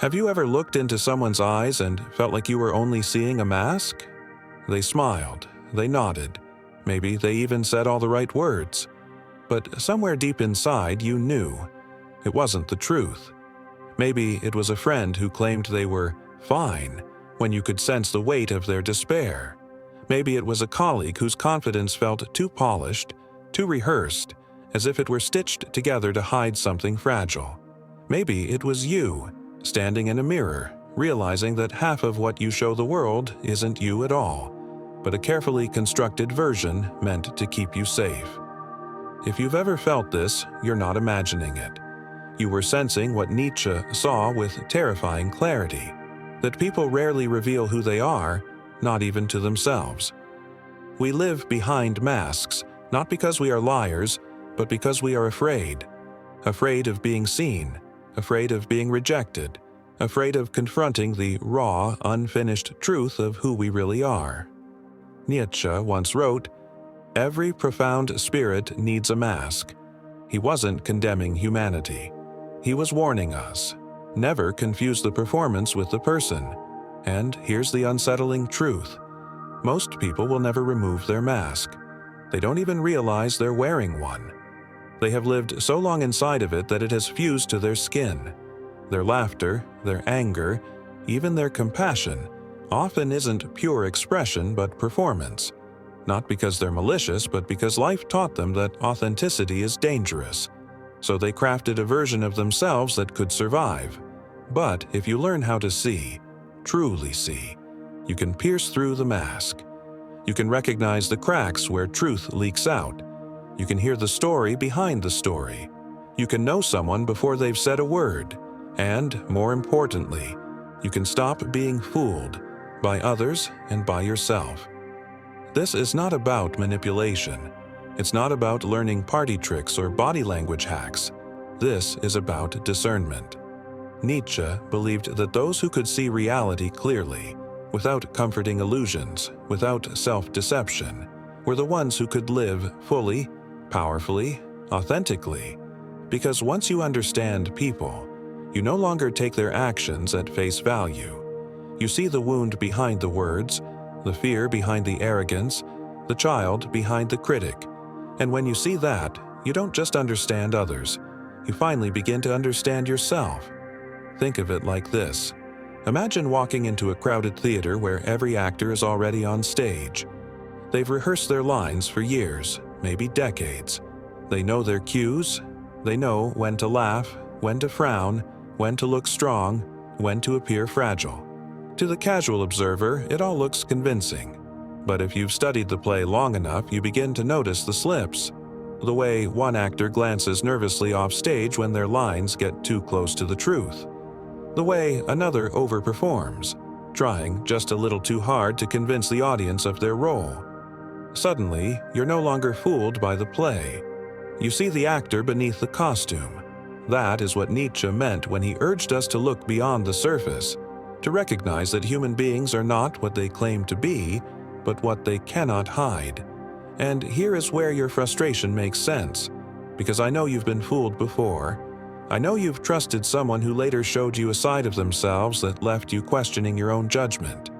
Have you ever looked into someone's eyes and felt like you were only seeing a mask? They smiled, they nodded, maybe they even said all the right words. But somewhere deep inside you knew it wasn't the truth. Maybe it was a friend who claimed they were fine when you could sense the weight of their despair. Maybe it was a colleague whose confidence felt too polished, too rehearsed, as if it were stitched together to hide something fragile. Maybe it was you, standing in a mirror, realizing that half of what you show the world isn't you at all, but a carefully constructed version meant to keep you safe. If you've ever felt this, you're not imagining it. You were sensing what Nietzsche saw with terrifying clarity, that people rarely reveal who they are, not even to themselves. We live behind masks, not because we are liars, but because we are afraid. Afraid of being seen, afraid of being rejected, afraid of confronting the raw, unfinished truth of who we really are. Nietzsche once wrote, "Every profound spirit needs a mask." He wasn't condemning humanity. He was warning us, never confuse the performance with the person. And here's the unsettling truth. Most people will never remove their mask. They don't even realize they're wearing one. They have lived so long inside of it that it has fused to their skin. Their laughter, their anger, even their compassion often isn't pure expression but performance. Not because they're malicious, but because life taught them that authenticity is dangerous. So they crafted a version of themselves that could survive. But if you learn how to see, truly see, you can pierce through the mask. You can recognize the cracks where truth leaks out. You can hear the story behind the story. You can know someone before they've said a word. And, more importantly, you can stop being fooled by others and by yourself. This is not about manipulation. It's not about learning party tricks or body language hacks. This is about discernment. Nietzsche believed that those who could see reality clearly, without comforting illusions, without self-deception, were the ones who could live fully, powerfully, authentically. Because once you understand people, you no longer take their actions at face value. You see the wound behind the words, the fear behind the arrogance, the child behind the critic. And when you see that, you don't just understand others. You finally begin to understand yourself. Think of it like this. Imagine walking into a crowded theater where every actor is already on stage. They've rehearsed their lines for years, maybe decades. They know their cues. They know when to laugh, when to frown, when to look strong, when to appear fragile. To the casual observer, it all looks convincing. But if you've studied the play long enough, you begin to notice the slips. The way one actor glances nervously off stage when their lines get too close to the truth. The way another overperforms, trying just a little too hard to convince the audience of their role. Suddenly, you're no longer fooled by the play. You see the actor beneath the costume. That is what Nietzsche meant when he urged us to look beyond the surface, to recognize that human beings are not what they claim to be, but what they cannot hide. And here is where your frustration makes sense, because I know you've been fooled before. I know you've trusted someone who later showed you a side of themselves that left you questioning your own judgment.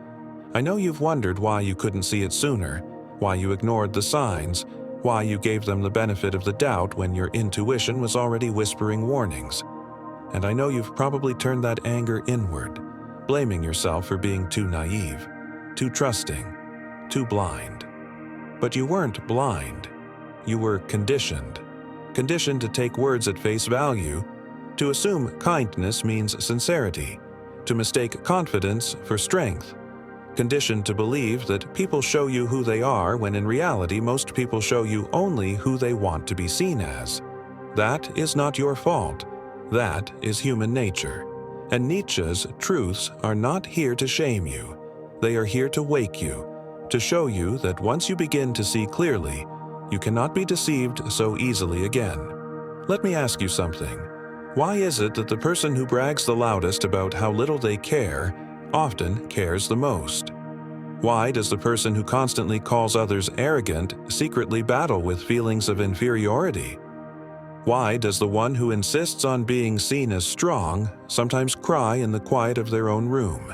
I know you've wondered why you couldn't see it sooner, why you ignored the signs, why you gave them the benefit of the doubt when your intuition was already whispering warnings. And I know you've probably turned that anger inward, blaming yourself for being too naive, too trusting, too blind. But you weren't blind. You were conditioned. Conditioned to take words at face value, to assume kindness means sincerity, to mistake confidence for strength. Conditioned to believe that people show you who they are when in reality most people show you only who they want to be seen as. That is not your fault. That is human nature. And Nietzsche's truths are not here to shame you. They are here to wake you, to show you that once you begin to see clearly, you cannot be deceived so easily again. Let me ask you something. Why is it that the person who brags the loudest about how little they care often cares the most? Why does the person who constantly calls others arrogant secretly battle with feelings of inferiority? Why does the one who insists on being seen as strong sometimes cry in the quiet of their own room?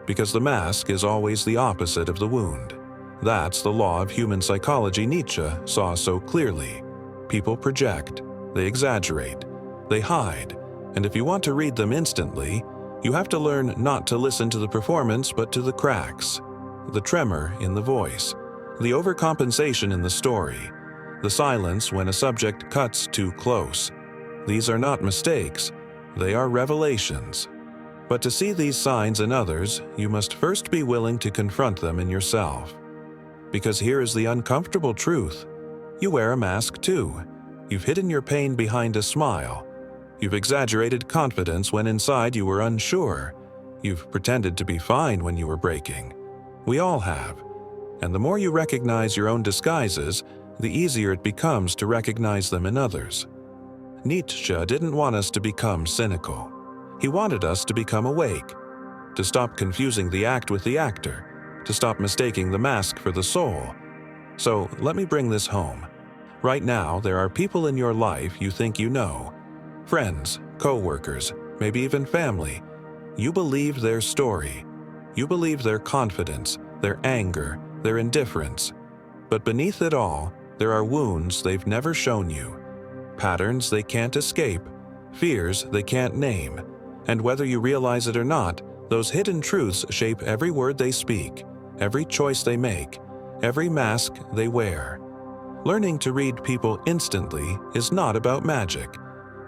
Because the mask is always the opposite of the wound. That's the law of human psychology Nietzsche saw so clearly. People project, they exaggerate, they hide, and if you want to read them instantly, you have to learn not to listen to the performance but to the cracks, the tremor in the voice, the overcompensation in the story, the silence when a subject cuts too close. These are not mistakes, they are revelations. But to see these signs in others, you must first be willing to confront them in yourself. Because here is the uncomfortable truth. You wear a mask too. You've hidden your pain behind a smile. You've exaggerated confidence when inside you were unsure. You've pretended to be fine when you were breaking. We all have. And the more you recognize your own disguises, the easier it becomes to recognize them in others. Nietzsche didn't want us to become cynical. He wanted us to become awake, to stop confusing the act with the actor, to stop mistaking the mask for the soul. So let me bring this home. Right now, there are people in your life you think you know. Friends, co-workers, maybe even family. You believe their story. You believe their confidence, their anger, their indifference. But beneath it all, there are wounds they've never shown you, patterns they can't escape, fears they can't name. And whether you realize it or not, those hidden truths shape every word they speak, every choice they make, every mask they wear. Learning to read people instantly is not about magic.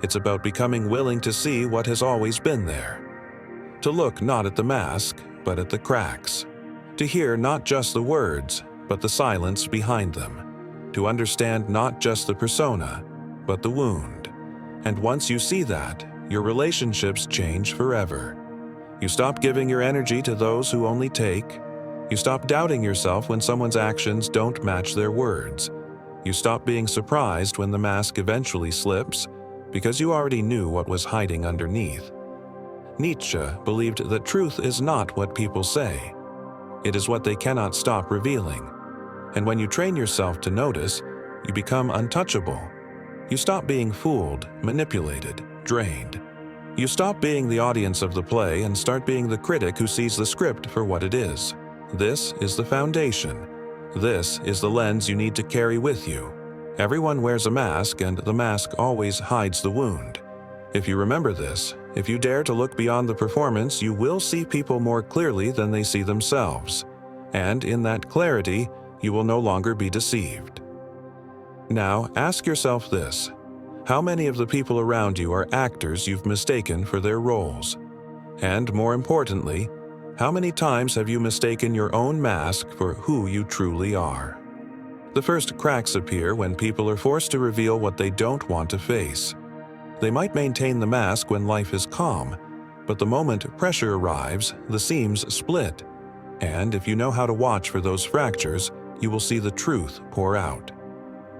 It's about becoming willing to see what has always been there. To look not at the mask, but at the cracks. To hear not just the words, but the silence behind them. To understand not just the persona, but the wound. And once you see that, your relationships change forever. You stop giving your energy to those who only take. You stop doubting yourself when someone's actions don't match their words. You stop being surprised when the mask eventually slips, because you already knew what was hiding underneath. Nietzsche believed that truth is not what people say. It is what they cannot stop revealing. And when you train yourself to notice, you become untouchable. You stop being fooled, manipulated, drained. You stop being the audience of the play and start being the critic who sees the script for what it is. This is the foundation. This is the lens you need to carry with you. Everyone wears a mask, and the mask always hides the wound. If you remember this, if you dare to look beyond the performance, you will see people more clearly than they see themselves. And in that clarity, you will no longer be deceived. Now, ask yourself this. How many of the people around you are actors you've mistaken for their roles? And more importantly, how many times have you mistaken your own mask for who you truly are? The first cracks appear when people are forced to reveal what they don't want to face. They might maintain the mask when life is calm, but the moment pressure arrives, the seams split. And if you know how to watch for those fractures, you will see the truth pour out.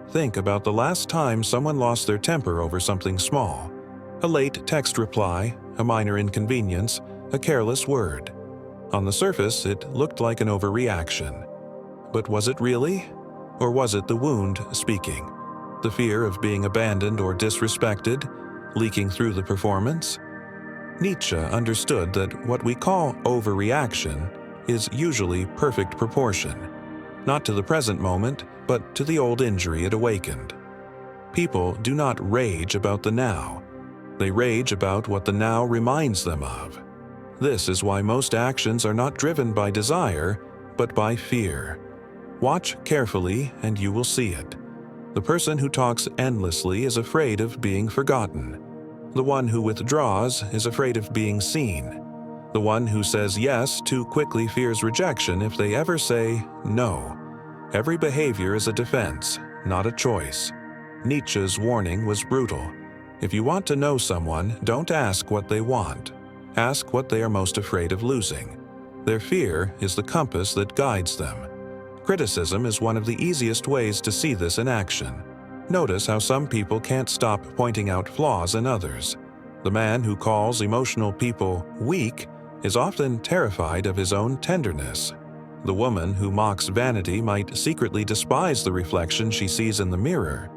Think about the last time someone lost their temper over something small. A late text reply, a minor inconvenience, a careless word. On the surface, it looked like an overreaction. But was it really? Or was it the wound speaking? The fear of being abandoned or disrespected, leaking through the performance? Nietzsche understood that what we call overreaction is usually perfect proportion. Not to the present moment, but to the old injury it awakened. People do not rage about the now. They rage about what the now reminds them of. This is why most actions are not driven by desire, but by fear. Watch carefully and you will see it. The person who talks endlessly is afraid of being forgotten. The one who withdraws is afraid of being seen. The one who says yes too quickly fears rejection if they ever say no. Every behavior is a defense, not a choice. Nietzsche's warning was brutal. If you want to know someone, don't ask what they want. Ask what they are most afraid of losing. Their fear is the compass that guides them. Criticism is one of the easiest ways to see this in action. Notice how some people can't stop pointing out flaws in others. The man who calls emotional people weak is often terrified of his own tenderness. The woman who mocks vanity might secretly despise the reflection she sees in the mirror.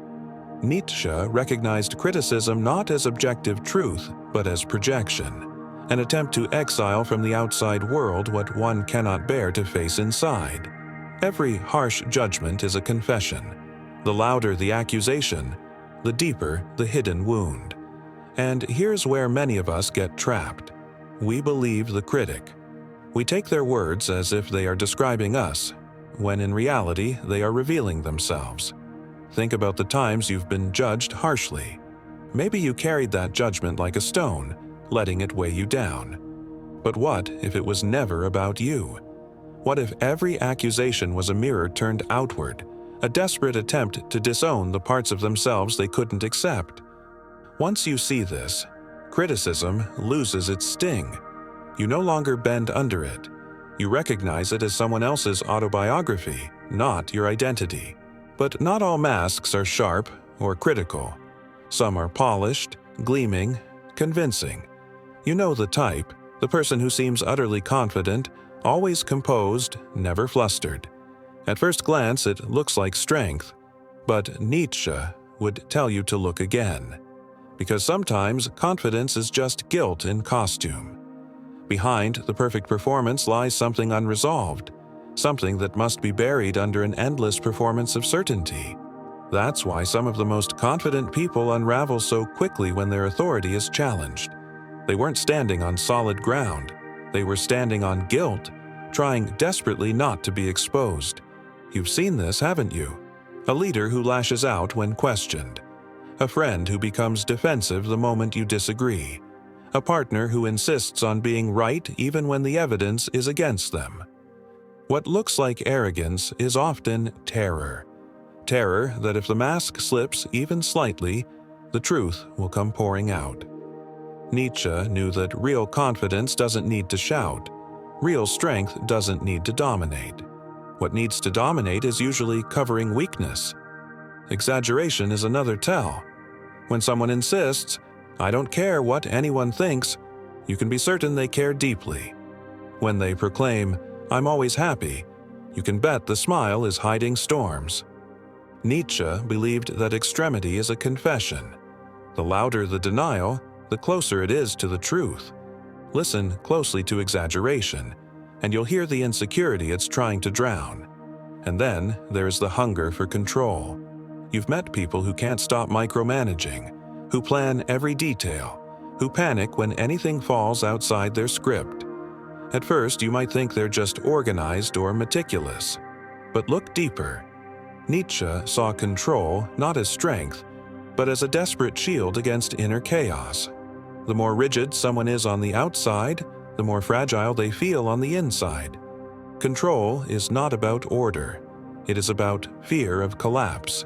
Nietzsche recognized criticism not as objective truth, but as projection, an attempt to exile from the outside world what one cannot bear to face inside. Every harsh judgment is a confession. The louder the accusation, the deeper the hidden wound. And here's where many of us get trapped. We believe the critic. We take their words as if they are describing us, when in reality they are revealing themselves. Think about the times you've been judged harshly. Maybe you carried that judgment like a stone, letting it weigh you down. But what if it was never about you? What if every accusation was a mirror turned outward, a desperate attempt to disown the parts of themselves they couldn't accept? Once you see this, criticism loses its sting. You no longer bend under it. You recognize it as someone else's autobiography, not your identity. But not all masks are sharp or critical. Some are polished, gleaming, convincing. You know the type, the person who seems utterly confident, always composed, never flustered. At first glance, it looks like strength, but Nietzsche would tell you to look again. Because sometimes confidence is just guilt in costume. Behind the perfect performance lies something unresolved, something that must be buried under an endless performance of certainty. That's why some of the most confident people unravel so quickly when their authority is challenged. They weren't standing on solid ground. They were standing on guilt, trying desperately not to be exposed. You've seen this, haven't you? A leader who lashes out when questioned. A friend who becomes defensive the moment you disagree. A partner who insists on being right even when the evidence is against them. What looks like arrogance is often terror. Terror that if the mask slips even slightly, the truth will come pouring out. Nietzsche knew that real confidence doesn't need to shout. Real strength doesn't need to dominate. What needs to dominate is usually covering weakness. Exaggeration is another tell. When someone insists, "I don't care what anyone thinks," you can be certain they care deeply. When they proclaim, "I'm always happy," you can bet the smile is hiding storms. Nietzsche believed that extremity is a confession. The louder the denial, the closer it is to the truth. Listen closely to exaggeration, and you'll hear the insecurity it's trying to drown. And then there's the hunger for control. You've met people who can't stop micromanaging, who plan every detail, who panic when anything falls outside their script. At first, you might think they're just organized or meticulous. But look deeper. Nietzsche saw control not as strength, but as a desperate shield against inner chaos. The more rigid someone is on the outside, the more fragile they feel on the inside. Control is not about order. It is about fear of collapse.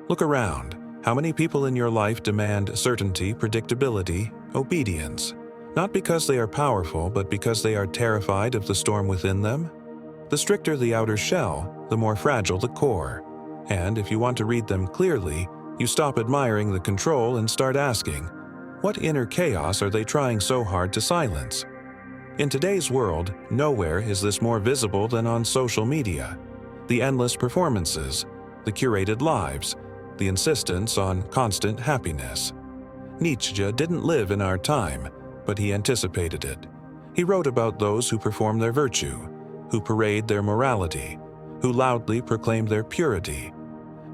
Look around. How many people in your life demand certainty, predictability, obedience? Not because they are powerful, but because they are terrified of the storm within them? The stricter the outer shell, the more fragile the core. And if you want to read them clearly, you stop admiring the control and start asking, what inner chaos are they trying so hard to silence? In today's world, nowhere is this more visible than on social media. The endless performances, the curated lives, the insistence on constant happiness. Nietzsche didn't live in our time, but he anticipated it. He wrote about those who perform their virtue, who parade their morality, who loudly proclaim their purity.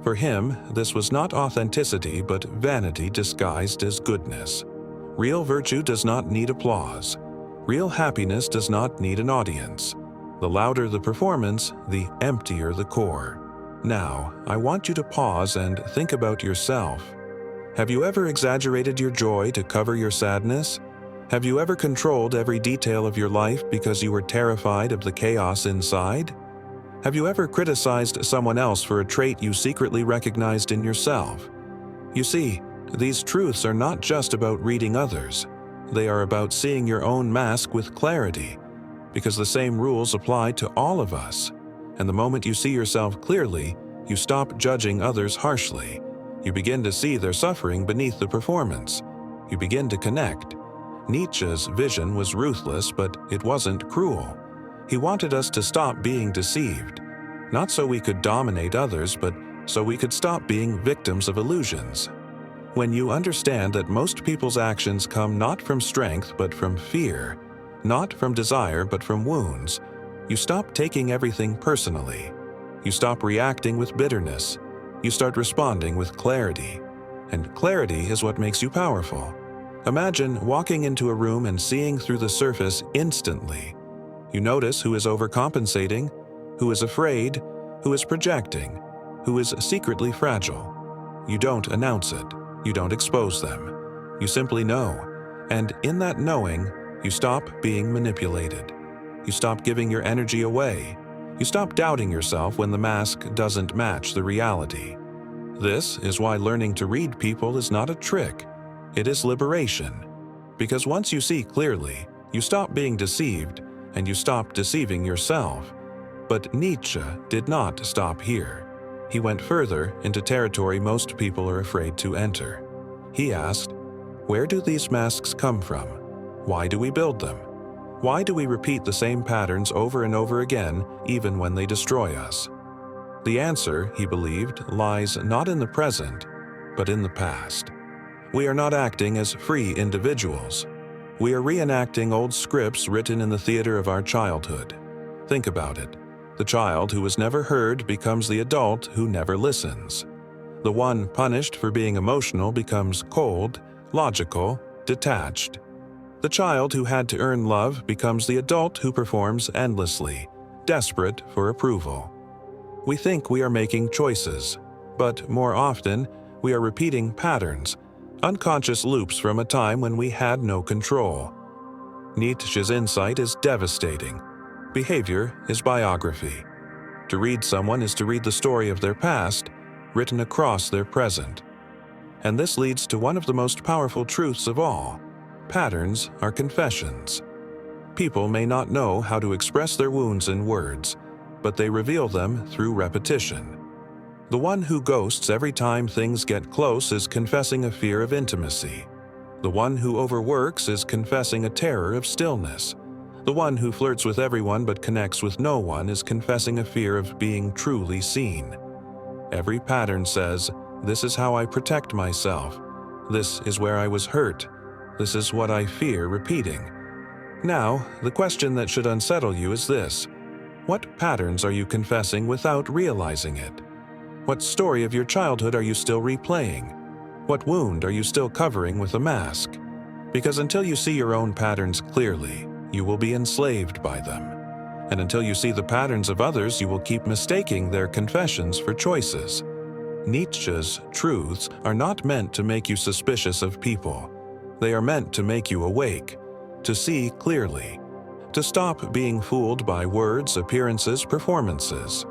For him, this was not authenticity but vanity disguised as goodness. Real virtue does not need applause. Real happiness does not need an audience. The louder the performance, the emptier the core. Now, I want you to pause and think about yourself. Have you ever exaggerated your joy to cover your sadness? Have you ever controlled every detail of your life because you were terrified of the chaos inside? Have you ever criticized someone else for a trait you secretly recognized in yourself? You see, these truths are not just about reading others. They are about seeing your own mask with clarity, because the same rules apply to all of us. And the moment you see yourself clearly, you stop judging others harshly. You begin to see their suffering beneath the performance. You begin to connect. Nietzsche's vision was ruthless, but it wasn't cruel. He wanted us to stop being deceived, not so we could dominate others, but so we could stop being victims of illusions. When you understand that most people's actions come not from strength but from fear, not from desire but from wounds, you stop taking everything personally. You stop reacting with bitterness. You start responding with clarity. And clarity is what makes you powerful. Imagine walking into a room and seeing through the surface instantly. You notice who is overcompensating, who is afraid, who is projecting, who is secretly fragile. You don't announce it. You don't expose them. You simply know. And in that knowing, you stop being manipulated. You stop giving your energy away. You stop doubting yourself when the mask doesn't match the reality. This is why learning to read people is not a trick. It is liberation. Because once you see clearly, you stop being deceived and you stop deceiving yourself. But Nietzsche did not stop here. He went further into territory most people are afraid to enter. He asked, where do these masks come from? Why do we build them? Why do we repeat the same patterns over and over again, even when they destroy us? The answer, he believed, lies not in the present, but in the past. We are not acting as free individuals. We are reenacting old scripts written in the theater of our childhood. Think about it. The child who was never heard becomes the adult who never listens. The one punished for being emotional becomes cold, logical, detached. The child who had to earn love becomes the adult who performs endlessly, desperate for approval. We think we are making choices, but more often, we are repeating patterns, unconscious loops from a time when we had no control. Nietzsche's insight is devastating. Behavior is biography. To read someone is to read the story of their past, written across their present. And this leads to one of the most powerful truths of all. Patterns are confessions. People may not know how to express their wounds in words, but they reveal them through repetition. The one who ghosts every time things get close is confessing a fear of intimacy. The one who overworks is confessing a terror of stillness. The one who flirts with everyone but connects with no one is confessing a fear of being truly seen. Every pattern says, this is how I protect myself. This is where I was hurt. This is what I fear repeating. Now, the question that should unsettle you is this. What patterns are you confessing without realizing it? What story of your childhood are you still replaying? What wound are you still covering with a mask? Because until you see your own patterns clearly, you will be enslaved by them. And until you see the patterns of others, you will keep mistaking their confessions for choices. Nietzsche's truths are not meant to make you suspicious of people. They are meant to make you awake, to see clearly, to stop being fooled by words, appearances, performances,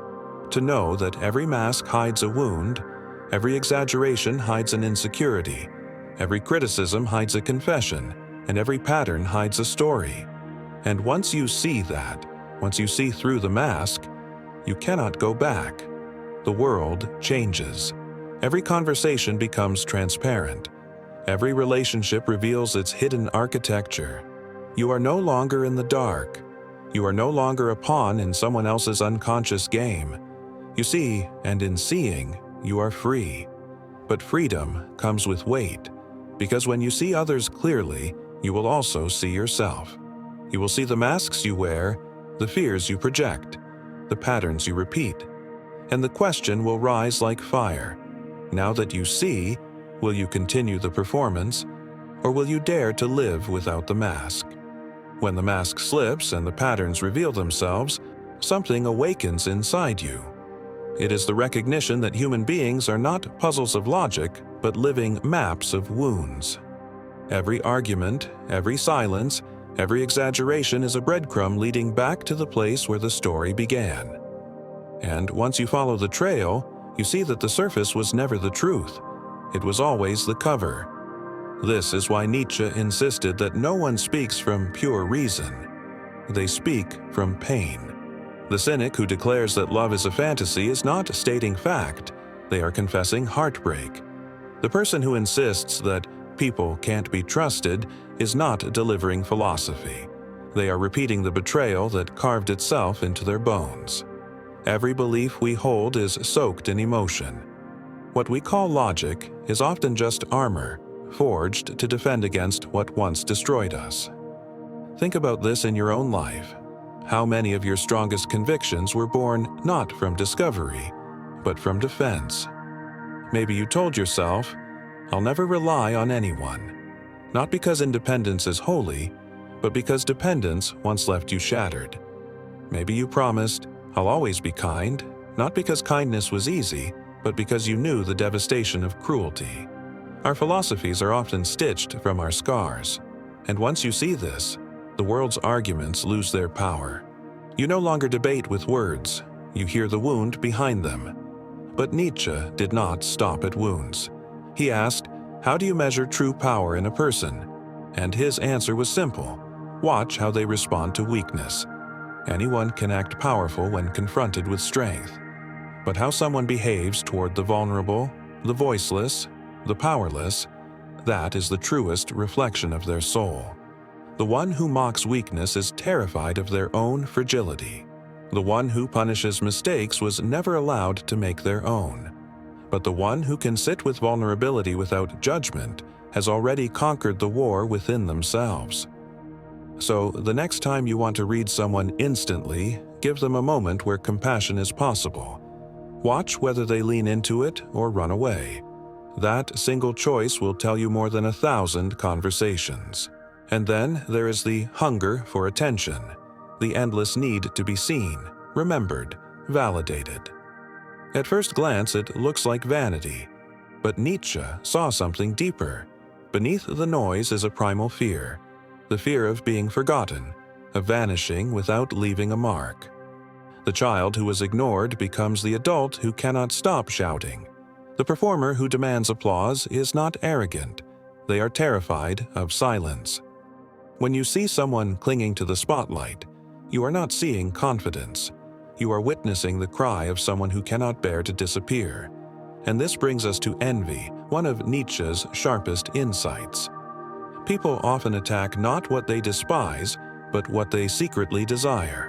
to know that every mask hides a wound, every exaggeration hides an insecurity, every criticism hides a confession, and every pattern hides a story. And once you see that, once you see through the mask, you cannot go back. The world changes. Every conversation becomes transparent. Every relationship reveals its hidden architecture. You are no longer in the dark. You are no longer a pawn in someone else's unconscious game. You see, and in seeing, you are free. But freedom comes with weight, because when you see others clearly, you will also see yourself. You will see the masks you wear, the fears you project, the patterns you repeat. And the question will rise like fire. Now that you see, will you continue the performance, or will you dare to live without the mask? When the mask slips and the patterns reveal themselves, something awakens inside you. It is the recognition that human beings are not puzzles of logic, but living maps of wounds. Every argument, every silence, every exaggeration is a breadcrumb leading back to the place where the story began. And once you follow the trail, you see that the surface was never the truth. It was always the cover. This is why Nietzsche insisted that no one speaks from pure reason. They speak from pain. The cynic who declares that love is a fantasy is not stating fact. They are confessing heartbreak. The person who insists that people can't be trusted is not delivering philosophy. They are repeating the betrayal that carved itself into their bones. Every belief we hold is soaked in emotion. What we call logic is often just armor, forged to defend against what once destroyed us. Think about this in your own life. How many of your strongest convictions were born not from discovery, but from defense? Maybe you told yourself, "I'll never rely on anyone," not because independence is holy, but because dependence once left you shattered. Maybe you promised, "I'll always be kind," not because kindness was easy, but because you knew the devastation of cruelty. Our philosophies are often stitched from our scars, and once you see this, the world's arguments lose their power. You no longer debate with words, you hear the wound behind them. But Nietzsche did not stop at wounds. He asked, "How do you measure true power in a person?" And his answer was simple: watch how they respond to weakness. Anyone can act powerful when confronted with strength. But how someone behaves toward the vulnerable, the voiceless, the powerless, that is the truest reflection of their soul. The one who mocks weakness is terrified of their own fragility. The one who punishes mistakes was never allowed to make their own. But the one who can sit with vulnerability without judgment has already conquered the war within themselves. So, the next time you want to read someone instantly, give them a moment where compassion is possible. Watch whether they lean into it or run away. That single choice will tell you more than 1,000 conversations. And then there is the hunger for attention, the endless need to be seen, remembered, validated. At first glance, it looks like vanity, but Nietzsche saw something deeper. Beneath the noise is a primal fear, the fear of being forgotten, of vanishing without leaving a mark. The child who was ignored becomes the adult who cannot stop shouting. The performer who demands applause is not arrogant. They are terrified of silence. When you see someone clinging to the spotlight, you are not seeing confidence. You are witnessing the cry of someone who cannot bear to disappear. And this brings us to envy, one of Nietzsche's sharpest insights. People often attack not what they despise, but what they secretly desire.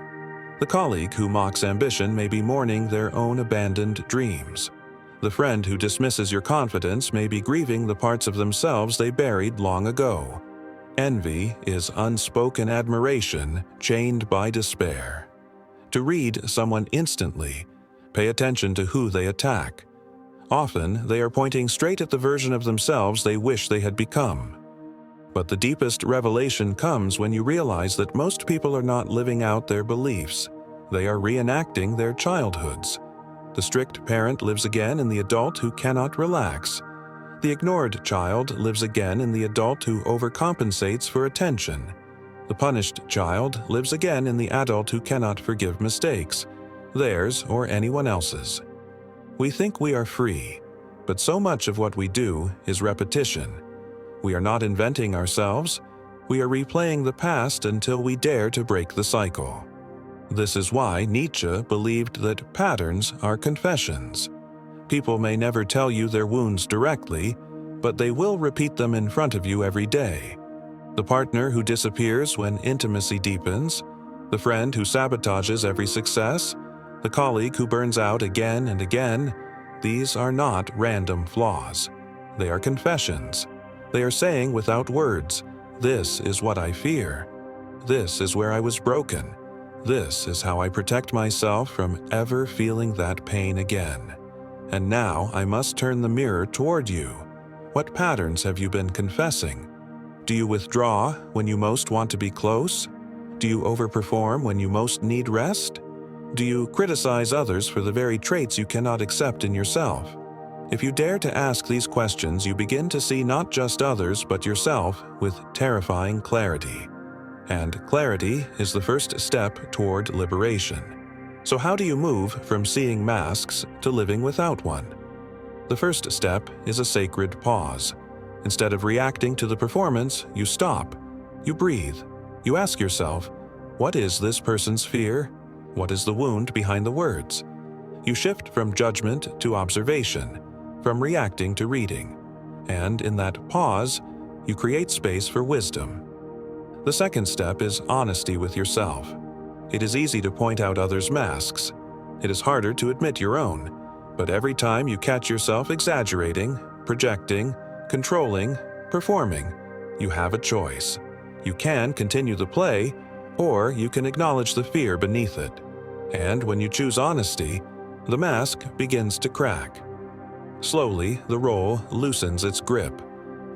The colleague who mocks ambition may be mourning their own abandoned dreams. The friend who dismisses your confidence may be grieving the parts of themselves they buried long ago. Envy is unspoken admiration chained by despair. To read someone instantly, pay attention to who they attack. Often, they are pointing straight at the version of themselves they wish they had become. But the deepest revelation comes when you realize that most people are not living out their beliefs. They are reenacting their childhoods. The strict parent lives again in the adult who cannot relax. The ignored child lives again in the adult who overcompensates for attention. The punished child lives again in the adult who cannot forgive mistakes, theirs or anyone else's. We think we are free, but so much of what we do is repetition. We are not inventing ourselves, we are replaying the past until we dare to break the cycle. This is why Nietzsche believed that patterns are confessions. People may never tell you their wounds directly, but they will repeat them in front of you every day. The partner who disappears when intimacy deepens, the friend who sabotages every success, the colleague who burns out again and again, these are not random flaws. They are confessions. They are saying without words, "This is what I fear. This is where I was broken. This is how I protect myself from ever feeling that pain again. And now I must turn the mirror toward you. What patterns have you been confessing? Do you withdraw when you most want to be close? Do you overperform when you most need rest? Do you criticize others for the very traits you cannot accept in yourself? If you dare to ask these questions, you begin to see not just others but yourself with terrifying clarity. And clarity is the first step toward liberation. So how do you move from seeing masks to living without one? The first step is a sacred pause. Instead of reacting to the performance, you stop. You breathe. You ask yourself, what is this person's fear? What is the wound behind the words? You shift from judgment to observation, from reacting to reading. And in that pause, you create space for wisdom. The second step is honesty with yourself. It is easy to point out others' masks. It is harder to admit your own, but every time you catch yourself exaggerating, projecting, controlling, performing, you have a choice. You can continue the play, or you can acknowledge the fear beneath it. And when you choose honesty, the mask begins to crack. Slowly, the role loosens its grip.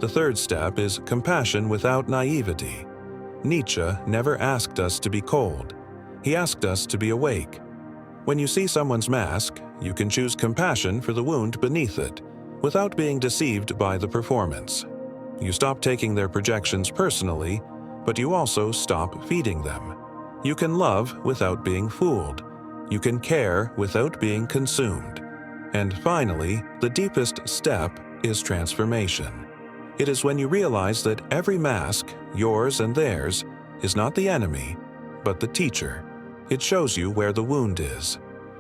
The third step is compassion without naivety. Nietzsche never asked us to be cold. He asked us to be awake. When you see someone's mask, you can choose compassion for the wound beneath it, without being deceived by the performance. You stop taking their projections personally, but you also stop feeding them. You can love without being fooled. You can care without being consumed. And finally, the deepest step is transformation. It is when you realize that every mask, yours and theirs, is not the enemy, but the teacher. It shows you where the wound is.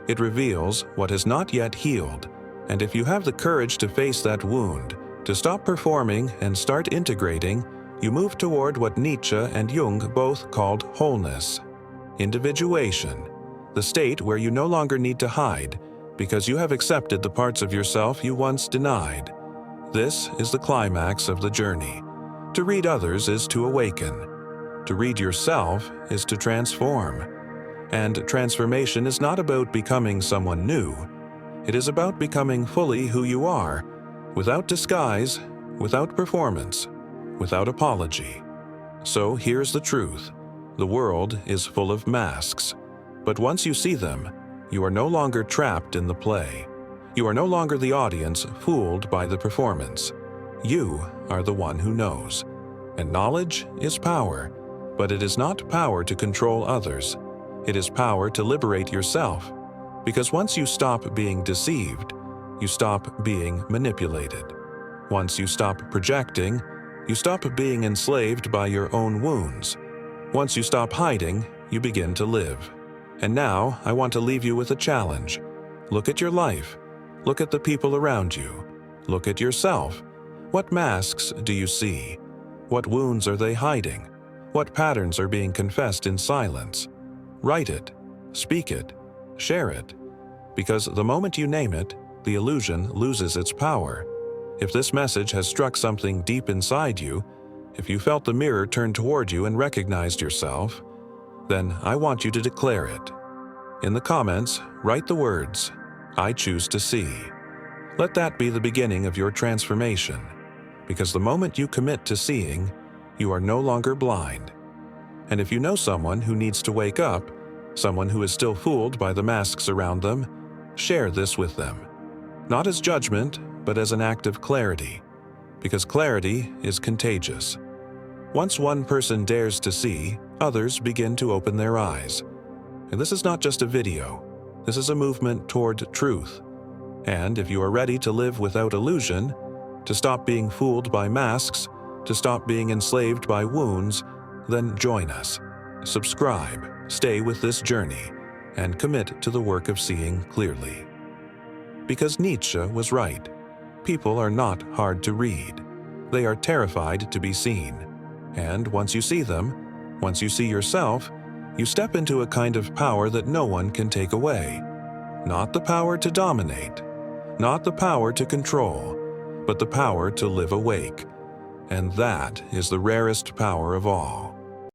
It reveals what has not yet healed. And if you have the courage to face that wound, to stop performing and start integrating, you move toward what Nietzsche and Jung both called wholeness. Individuation, the state where you no longer need to hide, because you have accepted the parts of yourself you once denied. This is the climax of the journey. To read others is to awaken. To read yourself is to transform. And transformation is not about becoming someone new. It is about becoming fully who you are, without disguise, without performance, without apology. So here's the truth. The world is full of masks. But once you see them, you are no longer trapped in the play. You are no longer the audience fooled by the performance. You are the one who knows. And knowledge is power, but it is not power to control others. It is power to liberate yourself. Because once you stop being deceived, you stop being manipulated. Once you stop projecting, you stop being enslaved by your own wounds. Once you stop hiding, you begin to live. And now, I want to leave you with a challenge. Look at your life. Look at the people around you. Look at yourself. What masks do you see? What wounds are they hiding? What patterns are being confessed in silence? Write it, speak it, share it. Because the moment you name it, the illusion loses its power. If this message has struck something deep inside you, if you felt the mirror turn toward you and recognized yourself, then I want you to declare it. In the comments, write the words, "I choose to see." Let that be the beginning of your transformation, because the moment you commit to seeing, you are no longer blind. And if you know someone who needs to wake up, someone who is still fooled by the masks around them, share this with them. Not as judgment, but as an act of clarity, because clarity is contagious. Once one person dares to see, others begin to open their eyes. And this is not just a video. This is a movement toward truth. And if you are ready to live without illusion, to stop being fooled by masks, to stop being enslaved by wounds, then join us. Subscribe, stay with this journey, and commit to the work of seeing clearly. Because Nietzsche was right. People are not hard to read. They are terrified to be seen. And once you see them, once you see yourself, you step into a kind of power that no one can take away. Not the power to dominate, not the power to control, but the power to live awake. And that is the rarest power of all.